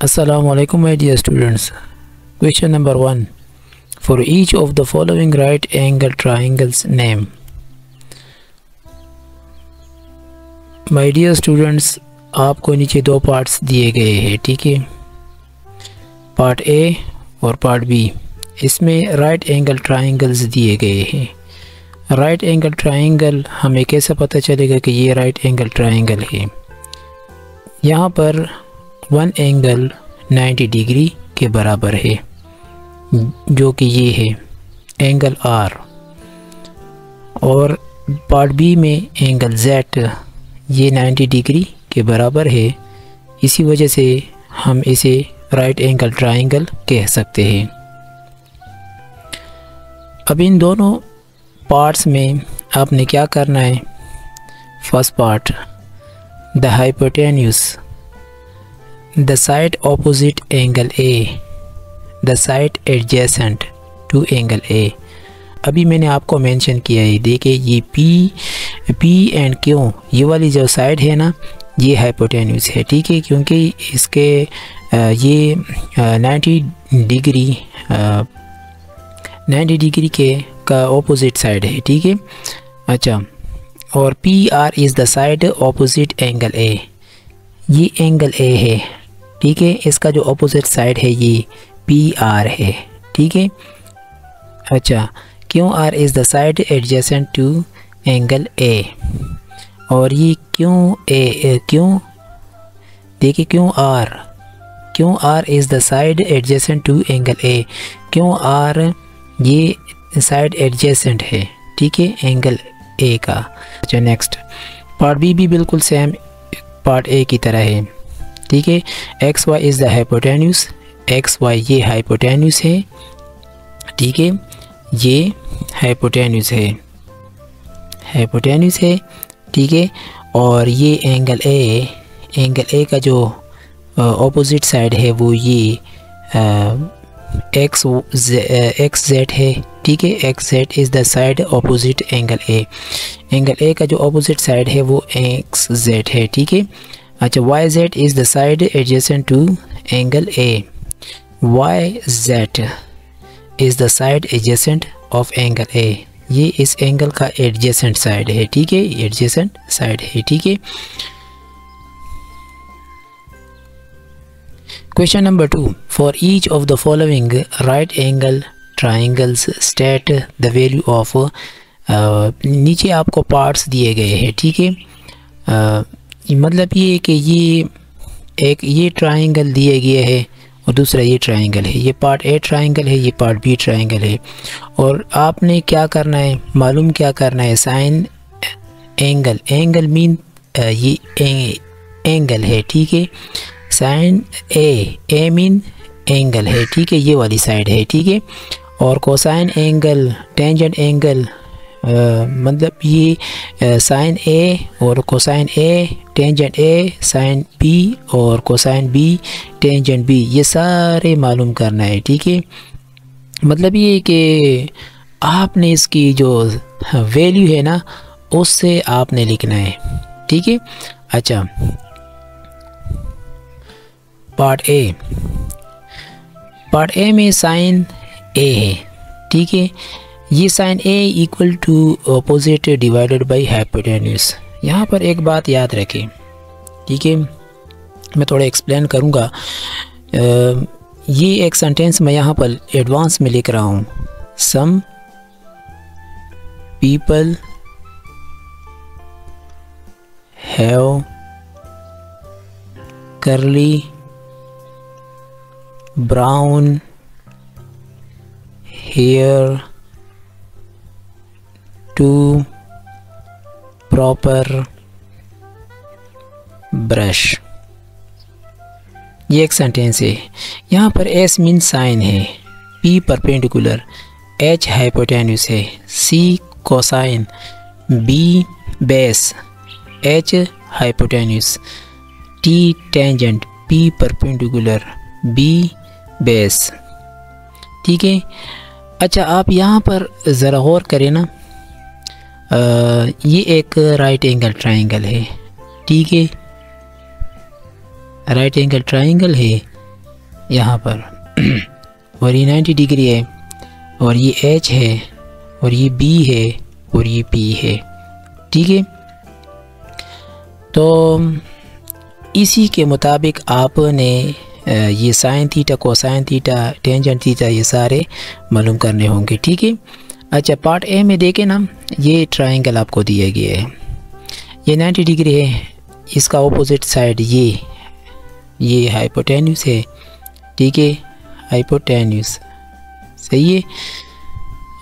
Assalamualaikum my dear students. Question number 1. For each of the following right angle triangles name. My dear students, आपको नीचे दो parts दिए गए हैं, ठीक है, पार्ट ए और पार्ट बी। इसमें राइट एंगल ट्राइंगल्स दिए गए हैं। राइट एंगल ट्राइंगल हमें कैसे पता चलेगा कि ये राइट एंगल ट्राइंगल है? यहाँ पर वन एंगल 90 डिग्री के बराबर है, जो कि ये है एंगल आर, और पार्ट बी में एंगल जेड ये 90 डिग्री के बराबर है। इसी वजह से हम इसे राइट एंगल ट्राइंगल कह सकते हैं। अब इन दोनों पार्ट्स में आपने क्या करना है? First part, the hypotenuse, the side opposite angle A, the side adjacent to angle A। अभी मैंने आपको मेंशन किया है, देखिए ये P एंड Q ये वाली जो साइड है ना, ये हाइपोटेन्यूज है, ठीक है, क्योंकि इसके ये 90 डिग्री के का ऑपोजिट साइड है, ठीक है। अच्छा, और PR is the side opposite angle A, ये एंगल A है, ठीक है, इसका जो ऑपोजिट साइड है ये PR है, ठीक है। अच्छा, QR is the side adjacent to angle A, और ये देखिए QR is the side adjacent to angle A। QR ये साइड एडजेसेंट है, ठीक है, एंगल A का। अच्छा, नेक्स्ट पार्ट बी भी बिल्कुल सेम पार्ट ए की तरह है, ठीक है। X Y is the hypotenuse, X Y ये हाइपोटेन्यूज है, ठीक है, ये हाइपोटेन्यूज है, ठीक है। और ये एंगल ए का जो ऑपोजिट साइड है वो ये एक्स जेड है, ठीक है। X Z is the side opposite angle A, angle A का जो ऑपोजिट साइड है वो एक्स जेड है, ठीक है। अच्छा, Y Z is the side adjacent to angle A, Y Z is the side adjacent of angle A, ये इस एंगल का एडजेसेंट साइड है, ठीक है, एडजेसेंट साइड है, ठीक है। Question number 2. For each of the following right angle triangles state the value of नीचे आपको पार्ट्स दिए गए हैं, ठीक है। मतलब ये कि ये ट्राइंगल दिए गए है और दूसरा ये ट्राइंगल है, ये पार्ट ए ट्राइंगल है, ये पार्ट बी ट्राइंगल है, और आपने क्या करना है, मालूम क्या करना है? साइन एंगल मीन ये एंगल है, ठीक है, साइन ए मीन एंगल है, ठीक है, ये वाली साइड है, ठीक है। और कोसाइन एंगल, टेंजेंट एंगल, मतलब ये साइन ए और cosine A, tangent A, sine B और कोसाइन बी, टेंजेंट बी, ये सारे मालूम करना है, ठीक है। मतलब ये कि आपने इसकी जो वैल्यू है ना उससे आपने लिखना है, ठीक है। अच्छा, पार्ट ए में साइन ए है, ठीक है, ये sine A equal to opposite divided by hypotenuse. यहाँ पर एक बात याद रखें, ठीक है, मैं थोड़ा एक्सप्लेन करूँगा। ये एक सेंटेंस मैं यहाँ पर एडवांस में लिख रहा हूँ। Some people have curly brown hair to proper brush। ये एक सेंटेंस है। यहाँ पर एस मीन साइन है, पी परपेंडिकुलर, एच हाइपोटेन्यूज है, C cosine, B base, H hypotenuse, T tangent, P perpendicular, B base, ठीक है। अच्छा, आप यहाँ पर ज़रा गौर करें ना, ये एक राइट एंगल ट्राइंगल है, ठीक है, राइट एंगल ट्राइंगल है, यहाँ पर और ये 90 डिग्री है, और ये H है, और ये B है, और ये P है। ठीक है, तो इसी के मुताबिक आपने ये sine theta, cosine theta, tangent theta ये सारे मालूम करने होंगे। ठीक है। अच्छा, पार्ट ए में देखें ना, ये ट्रायंगल आपको दिया गया है, ये 90 डिग्री है, इसका ऑपोजिट साइड ये हाइपोटेन्यूस है। ठीक है, हाइपोटेन्यूस सही है।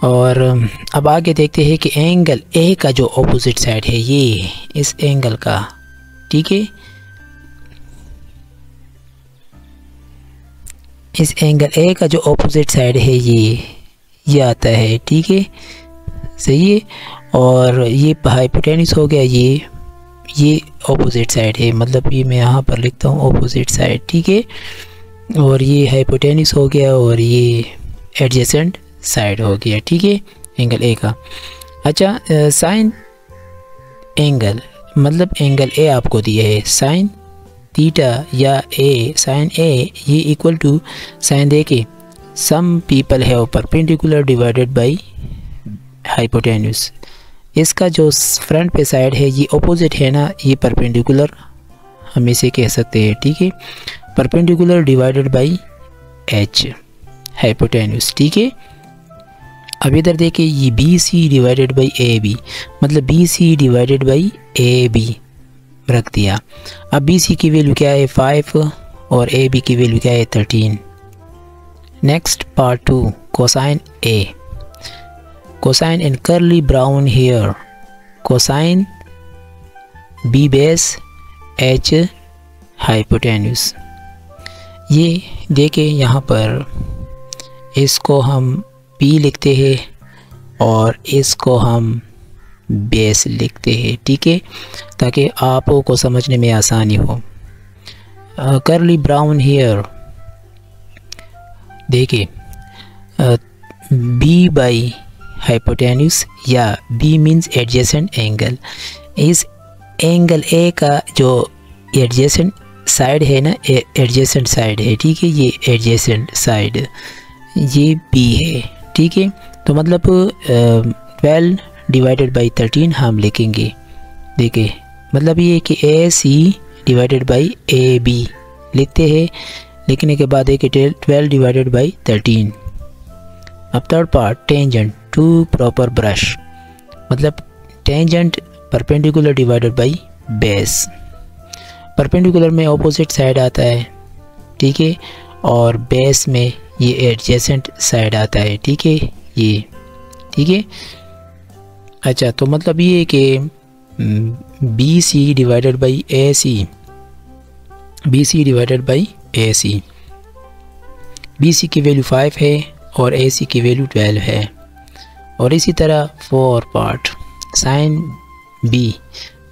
और अब आगे देखते हैं कि एंगल ए का जो ऑपोजिट साइड है ये इस एंगल का, ठीक है, इस एंगल ए का जो ऑपोजिट साइड है ये आता है। ठीक है, सही है। और ये हाइपोटेन्यूस हो गया, ये ऑपोजिट साइड है, मतलब ये मैं यहाँ पर लिखता हूँ ऑपोजिट साइड। ठीक है, और ये हाइपोटेन्यूस हो गया, और ये एडजेसेंट साइड हो गया। ठीक है, एंगल ए का। अच्छा, साइन एंगल मतलब एंगल ए आपको दिया है, साइन थीटा या ए, साइन ए ये इक्वल टू साइन देके some people have perpendicular divided by hypotenuse. इसका जो फ्रंट पे साइड है ये ऑपोजिट है ना, ये परपेंडिकुलर हम इसे कह सकते हैं। ठीक है, perpendicular divided by H hypotenuse. ठीक है, अब इधर देखिए ये B C divided by A B, मतलब B C divided by A B रख दिया। अब बी सी की वैल्यू क्या है 5 और ए बी की वैल्यू क्या है 13। Next part 2, cosine A, cosine in curly brown hair, cosine B base H hypotenuse. ये देखें यहाँ पर, इसको हम P लिखते हैं और इसको हम बेस लिखते हैं। ठीक है, ताकि आपको समझने में आसानी हो। कर्ली ब्राउन हेयर देखिए, B बाई हाइपोटेन्यूस या B मीन्स एडजेसेंट एंगल। इस एंगल A का जो एडजेसेंट साइड है ना, एडजेसेंट साइड है। ठीक है, ये एडजेसेंट साइड ये B है। ठीक है, तो मतलब 12 डिवाइडेड बाई 13 हम लिखेंगे। देखिए, मतलब ये कि A C divided by A B लिखते हैं, लिखने के बाद एक 12 डिवाइडेड बाई 13। अब third part, tangent to proper brush, मतलब tangent perpendicular divided by base. Perpendicular में ऑपोजिट साइड आता है, ठीक है, और बेस में ये एडजेसेंट साइड आता है। ठीक है, ये ठीक है। अच्छा, तो मतलब ये कि B C divided by A C, B C divided by A C, B C की वैल्यू 5 है और ए सी की वैल्यू 12 है। और इसी तरह 4 पार्ट, साइन बी,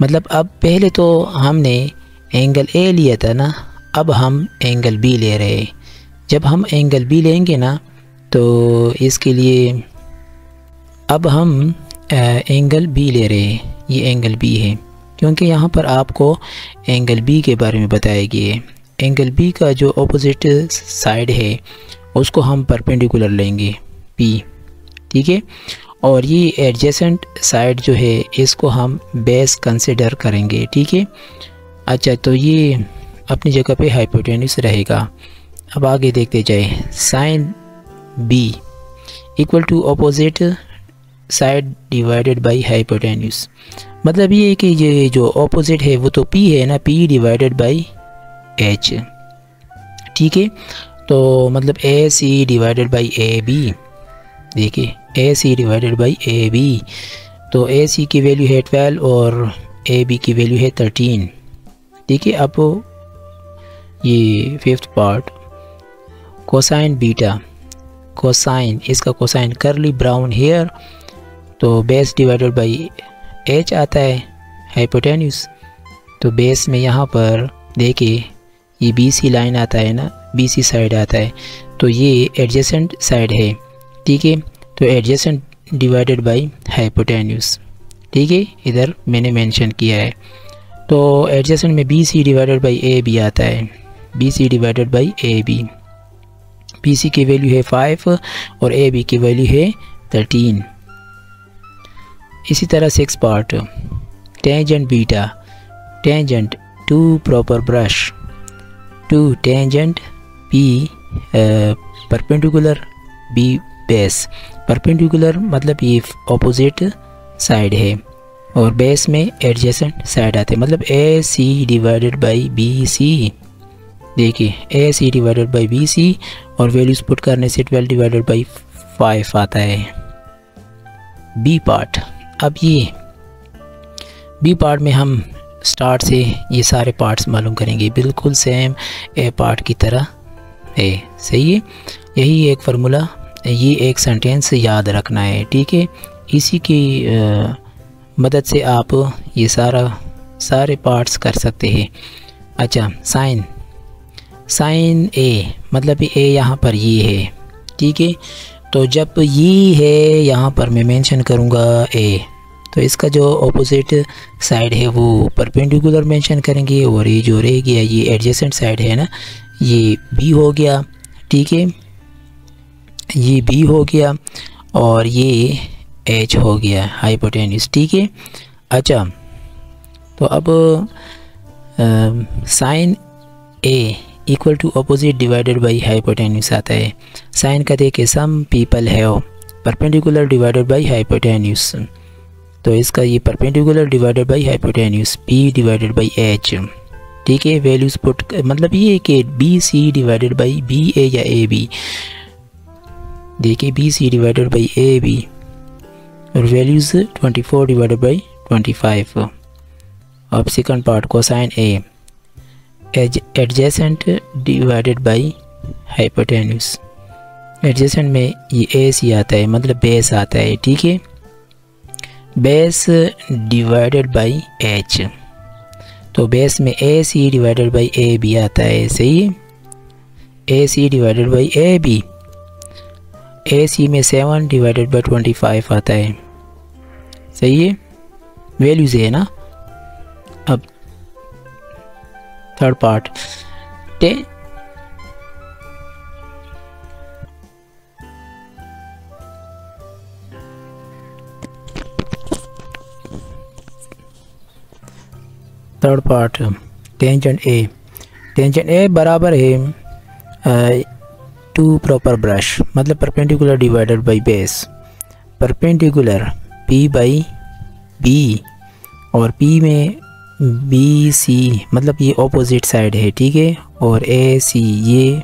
मतलब अब पहले तो हमने एंगल ए लिया था ना, अब हम एंगल बी ले रहे हैं। जब हम एंगल बी लेंगे ना, तो इसके लिए अब हम एंगल बी ले रहे हैं, ये एंगल बी है, क्योंकि यहाँ पर आपको एंगल बी के बारे में बताया गया है। एंगल बी का जो ऑपोजिट साइड है उसको हम परपेंडिकुलर लेंगे पी। ठीक है, और ये एडजेसेंट साइड जो है इसको हम बेस कंसिडर करेंगे। ठीक है, अच्छा, तो ये अपनी जगह पे हाइपोटेन्यूस रहेगा। अब आगे देखते जाए, sine B equal to opposite side divided by hypotenuse, मतलब ये है कि ये जो ऑपोजिट है वो तो P है ना, P डिवाइडेड बाय H। ठीक है, तो मतलब A C divided by A B, देखिए A C divided by A B, तो ए सी की वैल्यू है 12 और ए बी की वैल्यू है 13। ठीक है, अब ये fifth part, cosine beta, cosine, इसका कोसाइन कर्ली ब्राउन हेयर, तो बेस डिवाइडेड बाई एच आता है हाइपोटेन्यूस। तो बेस में यहाँ पर देखिए ये बी सी लाइन आता है ना, बी सी साइड आता है, तो ये एडजेसेंट साइड है। ठीक है, तो एडजेसेंट डिवाइडेड बाई हाइपोटेन्यूस। ठीक है, इधर मैंने मेंशन किया है। तो एडजेसेंट में B C divided by A B आता है, B C divided by A B. BC की वैल्यू है 5 और AB की वैल्यू है 13। इसी तरह 6 part, tangent beta, tangent to proper brush, to tangent B perpendicular B base. Perpendicular मतलब ये ऑपोजिट साइड है और बेस में एडजेसेंट साइड आते हैं, मतलब AC डिवाइडेड बाई BC। देखिए AC डिवाइडेड बाई BC और वैल्यूज पुट करने से 12 डिवाइडेड बाई 5 आता है। B पार्ट, अब ये B पार्ट में हम स्टार्ट से ये सारे पार्ट्स मालूम करेंगे, बिल्कुल सेम A पार्ट की तरह है। सही है, यही एक फार्मूला, ये एक सेंटेंस याद रखना है, ठीक है। इसी की मदद से आप ये सारे पार्ट्स कर सकते हैं। अच्छा, साइन A मतलब A यहाँ पर ये है, ठीक है। तो जब ये है यहाँ पर मैं मेंशन करूँगा A, तो इसका जो ऑपोजिट साइड है वो परपेंडिकुलर मेंशन करेंगे और ये जो रह गया ये एडजेसेंट साइड है ना, ये B हो गया, ठीक है। ये B हो गया और ये H हो गया हाइपोटेन्यूस, ठीक है। अच्छा, तो अब sine A equal to opposite divided by hypotenuse आता है। साइन का देखिए some people have perpendicular divided by hypotenuse, तो इसका ये perpendicular divided by hypotenuse B divided by H, ठीक है। वैल्यूज पुट मतलब ये कि BC डिवाइडेड बाई BA या AB, देखिए BC डिवाइडेड बाई AB और वैल्यूज 24 डिवाइडेड बाई 25। अब second part cosine A adjacent divided by hypotenuse, adjacent में ये AC आता है मतलब बेस आता है, ठीक है। बेस डिवाइडेड बाई H, तो बेस में AC डिवाइडेड बाई AB आता है, सही है। AC divided by AB, AC में 7 डिवाइडेड बाई 25 आता है, सही है। वैल्यूज है ना। अब थर्ड पार्ट, टेंजेंट A बराबर है टू प्रॉपर ब्रश, मतलब perpendicular divided by base, perpendicular P by B और P में BC मतलब ये ऑपोजिट साइड है, ठीक है। और AC ये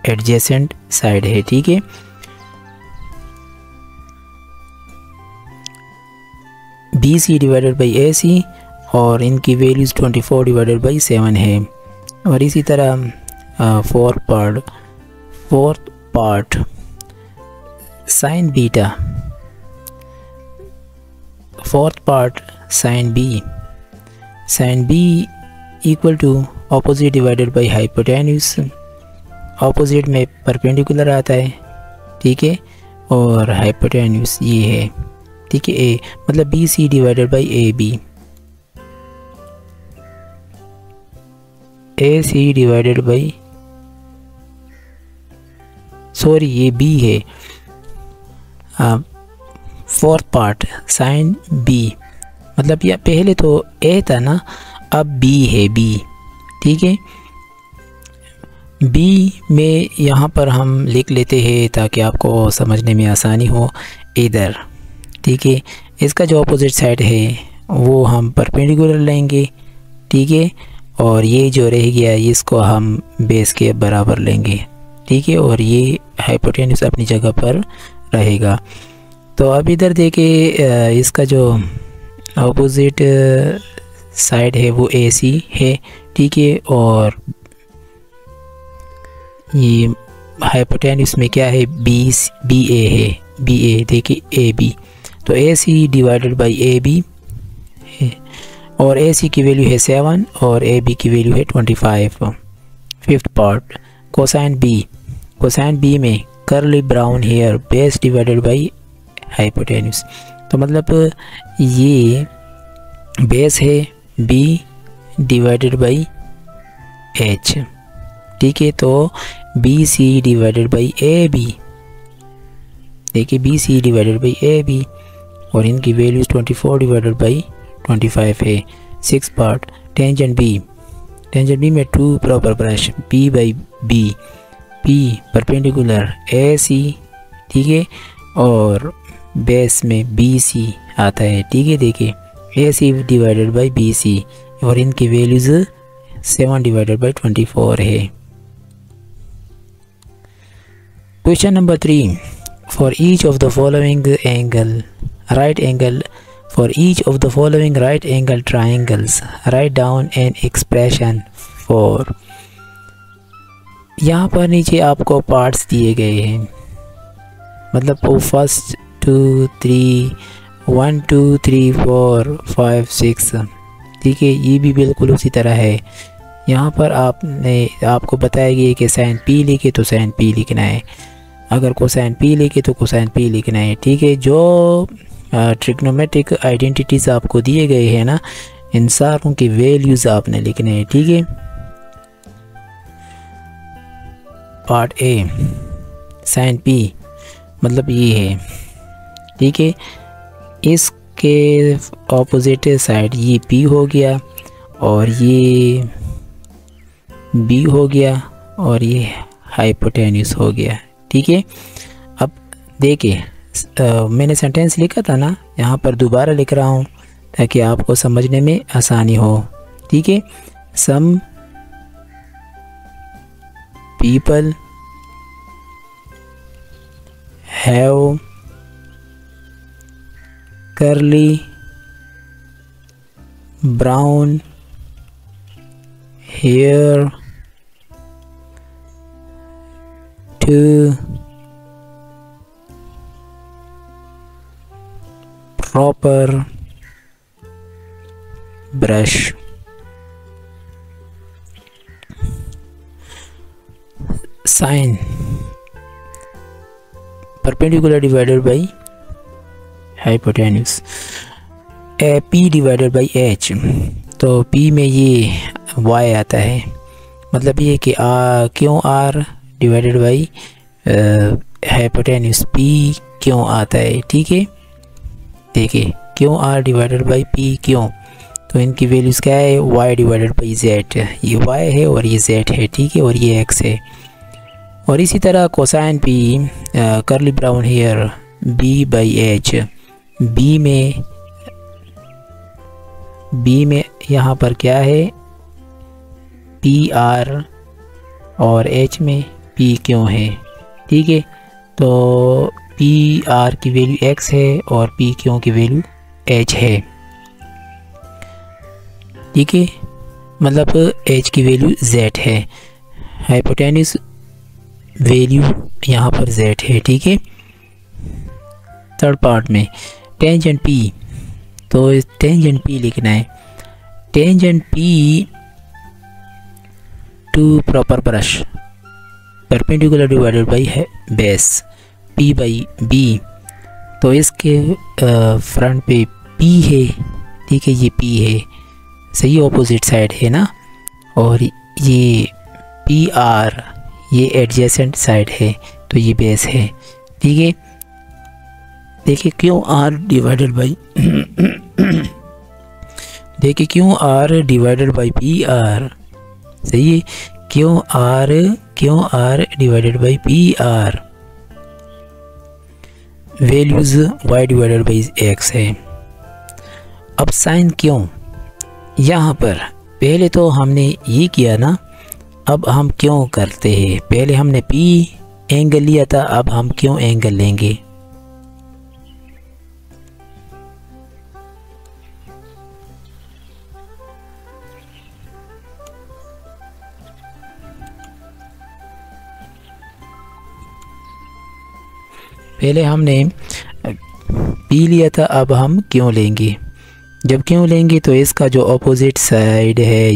एडजेसेंट साइड है, ठीक है। BC डिवाइडेड बाई AC और इनकी वैल्यूज़ 24 डिवाइडेड बाई 7 है। और इसी तरह fourth part sine beta, fourth part sine B equal to opposite divided by hypotenuse, opposite में परपेंडिकुलर आता है, ठीक है। और हाइपोटेन्यूस ये है, ठीक है, A मतलब BC divided by AB, AC divided by, sorry ये B है। फोर्थ पार्ट साइन B मतलब यह पहले तो A था ना, अब B है B, ठीक है। B में यहाँ पर हम लिख लेते हैं ताकि आपको समझने में आसानी हो इधर, ठीक है। इसका जो अपोजिट साइड है वो हम परपेंडिकुलर लेंगे, ठीक है। और ये जो रह गया इसको हम बेस के बराबर लेंगे, ठीक है। और ये हाइपोटेन्यूस अपनी जगह पर रहेगा। तो अब इधर देखिए इसका जो अपोजिट साइड है वो AC है, ठीक है। और ये हाइपोटेन्यूस में क्या है BA है, BA देखिए AB, तो AC डिवाइडेड बाई AB है और AC की वैल्यू है 7 और AB की वैल्यू है 25। फिफ्थ पार्ट कोसाइन B में curly brown hair base divided by hypotenuse, तो मतलब ये बेस है B डिवाइडेड बाई H, ठीक है। तो B C divided by A B. देखिए B C divided by A B और इनकी वैल्यूज 24 डिवाइडेड बाई 25 है। 6 पार्ट। टेंजेंट बी में 2 proper brush B by B, P perpendicular A C, ठीक है, और बेस में बी सी आता है, ठीक है। देखिए A C divided by B C और इनकी वैल्यूज 7 डिवाइडेड बाई 24 है। Question number 3, for each of the following angle right angle for each of the following right angle triangles write down an expression for. यहाँ पर नीचे आपको parts दिए गए हैं, मतलब वो फर्स्ट 2 3 1 2 3 4 5 6, ठीक है। ये भी बिल्कुल उसी तरह है। यहाँ पर आपको बताया गया कि साइन पी लिखे तो साइन पी लिखना है, अगर कोसाइन पी लिखे तो कोसाइन पी लिखना है, ठीक है। जो ट्रिग्नोमेट्रिक आइडेंटिटीज़ आपको दिए गए हैं ना, इन सारों की वैल्यूज़ आपने लिखने हैं, ठीक है। पार्ट ए, साइन पी मतलब ये है, ठीक है। इसके ऑपोजिट साइड ये पी हो गया और ये बी हो गया और ये हाइपोटेन्यूस हो गया, ठीक है। अब देखिए मैंने सेंटेंस लिखा था ना, यहाँ पर दोबारा लिख रहा हूँ ताकि आपको समझने में आसानी हो, ठीक है। Some people have curly brown hair to proper brush। Sine perpendicular divided by hypotenuse, P divided by H, तो पी में ये वाई आता है, मतलब ये कि Q R divided by hypotenuse P Q आता है, ठीक है। देखिए Q R divided by P क्यों, तो इनकी वैल्यूज़ क्या है, वाई डिवाइडेड बाई जेड, ये वाई है और ये जेड है, ठीक है, और ये एक्स है। और इसी तरह cosine P curly brown hair B by H, B में यहाँ पर क्या है, पी आर और एच में पी क्यों है, ठीक है। तो पी आर की वैल्यू एक्स है और पी क्यों की वैल्यू एच है, ठीक है, मतलब एच की वैल्यू जेड है, हाइपोटेन्यूस वैल्यू यहाँ पर जेड है, ठीक है। थर्ड पार्ट में टेंजेंट पी, तो टेंजेंट पी लिखना है, tangent P to proper brush perpendicular divided by है बेस पी बाई बी, तो इसके फ्रंट पे पी है, ठीक है, ये पी है, सही ऑपोजिट साइड है ना, और ये पी आर ये एडजेसेंट साइड है, तो ये बेस है, ठीक है। देखिए क्यों आर डिवाइडेड बाई देखिए Q R divided by P R, सही है, Q R divided by P R, values Y divided by X है। अब साइन क्यों, यहाँ पर पहले तो हमने ये किया ना, अब हम क्यों करते हैं, पहले हमने पी एंगल लिया था, अब हम क्यों एंगल लेंगे। पहले हमने पी लिया था, अब हम क्यों लेंगे। जब क्यों लेंगे तो इसका जो ऑपोजिट साइड है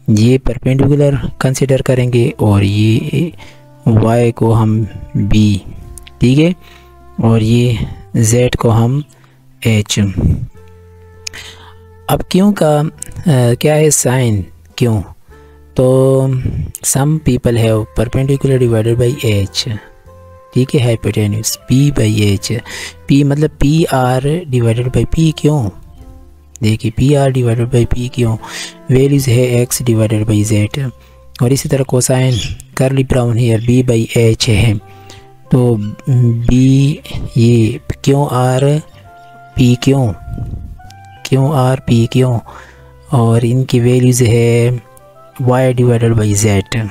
ये परपेंडिकुलर कंसिडर करेंगे और ये y को हम b, ठीक है, और ये z को हम h। अब क्यों का क्या है साइन क्यों, तो some people have perpendicular divided by H, ठीक है, hypotenuse P by H. P मतलब P R divided by P, क्यों? देखिए P R divided by P क्यों? वैल्यूज़ है एक्स डिवाइडेड बाई जेड। और इसी तरह cosine curly brown hair B by H है, तो बी ये क्यों आर पी क्यों, क्यों आर पी क्यों, और इनकी वैल्यूज़ है वाई डिवाइडेड बाई जेड।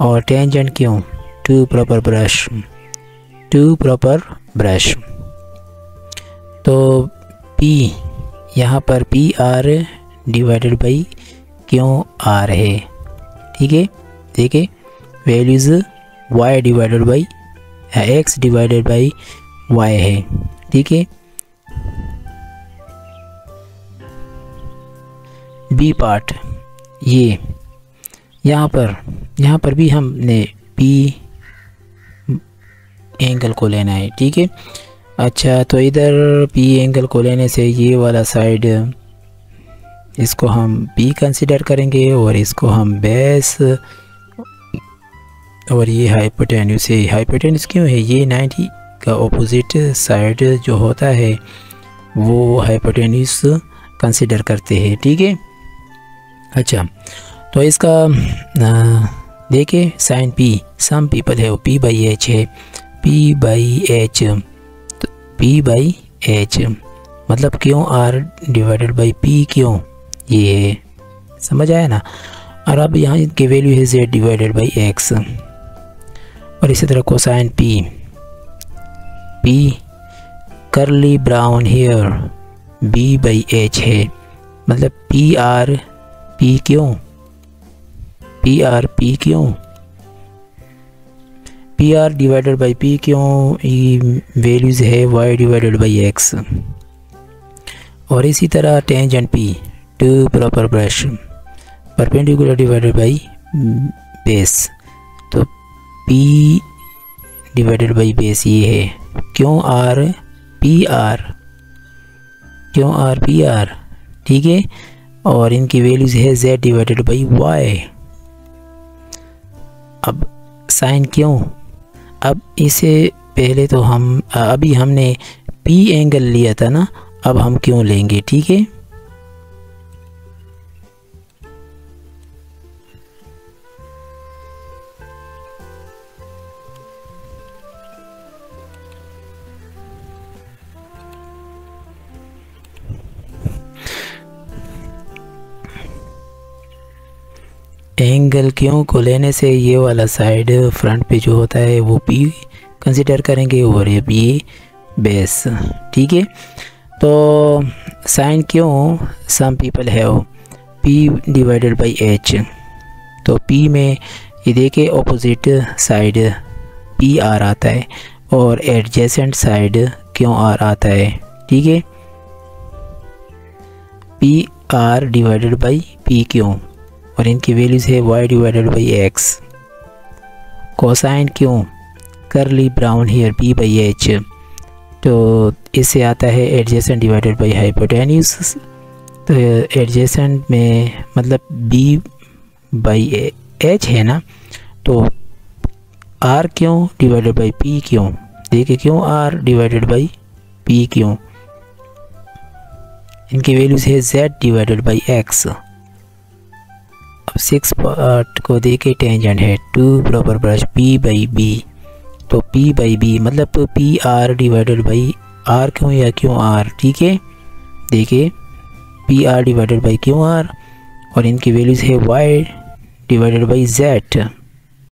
और tangent Q? To proper brush, to proper brush. तो पी यहाँ पर P R divided by Q R है, ठीक है। देखिए values Y divided by X divided by Y है, ठीक है। बी पार्ट ये यहाँ पर भी हमने पी एंगल को लेना है, ठीक है। अच्छा तो इधर पी एंगल को लेने से ये वाला साइड इसको हम पी कंसिडर करेंगे और इसको हम बेस, और ये हाइपोटेन्यूज है। हाइपोटेन्यूज क्यों है? ये 90 का ऑपोजिट साइड जो होता है वो हाइपोटेन्यूज कंसिडर करते हैं, ठीक है। अच्छा तो इसका देखिए साइन पी, सम पीपल है पी बाई एच है, पी बाई एच, तो पी बाई एच मतलब क्यों आर डिवाइडेड बाई पी क्यों, ये है, समझ आया ना। और अब यहाँ की वैल्यू है जेड डिवाइडेड बाई एक्स। और इसी तरह cosine P, P curly brown hair B by H है, मतलब P R P Q, P R P Q, P R divided by P क्यों, वैल्यूज़ है वाई डिवाइडेड बाई एक्स। और इसी तरह tangent P to proper brush perpendicular divided by base, तो P divided by base ये है, Q R P R, Q R P R, ठीक है। और इनकी वैल्यूज़ है z डिवाइडेड बाई वाई। अब साइन क्यों, अब इसे पहले तो हम अभी हमने p एंगल लिया था ना, अब हम क्यों लेंगे, ठीक है। एंगल क्यों को लेने से ये वाला साइड फ्रंट पे जो होता है वो पी कंसिडर करेंगे और ये बी बेस, ठीक है। तो sine Q some people have P divided by H, तो पी में ये देखिए ऑपोजिट साइड पी आर आता है और एडजेसेंट साइड क्यों आर आता है, ठीक है। P R divided by P Q, और इनकी वैल्यूज़ है y divided by X. Cosine Q curly brown hair b by H, तो इससे आता है एडजेसेंट डिवाइडेड बाई हाइपोटेन्यूज। तो एडजेसेंट में मतलब b बाई एच है ना, तो r क्यों डिवाइडेड बाई p क्यों, देखिए क्यों r डिवाइडेड बाई p क्यों, इनकी वैल्यूज़ है z डिवाइडेड बाई x। अब 6 पार्ट को देखे टेंजेंट है टू प्रॉपर ब्रश p बाई b, तो p बाई b मतलब P R divided by r क्यों या क्यों r, ठीक है। देखिए पी आर डिवाइडेड बाई क्यों r और इनकी वैल्यूज़ है y डिवाइडेड बाई z।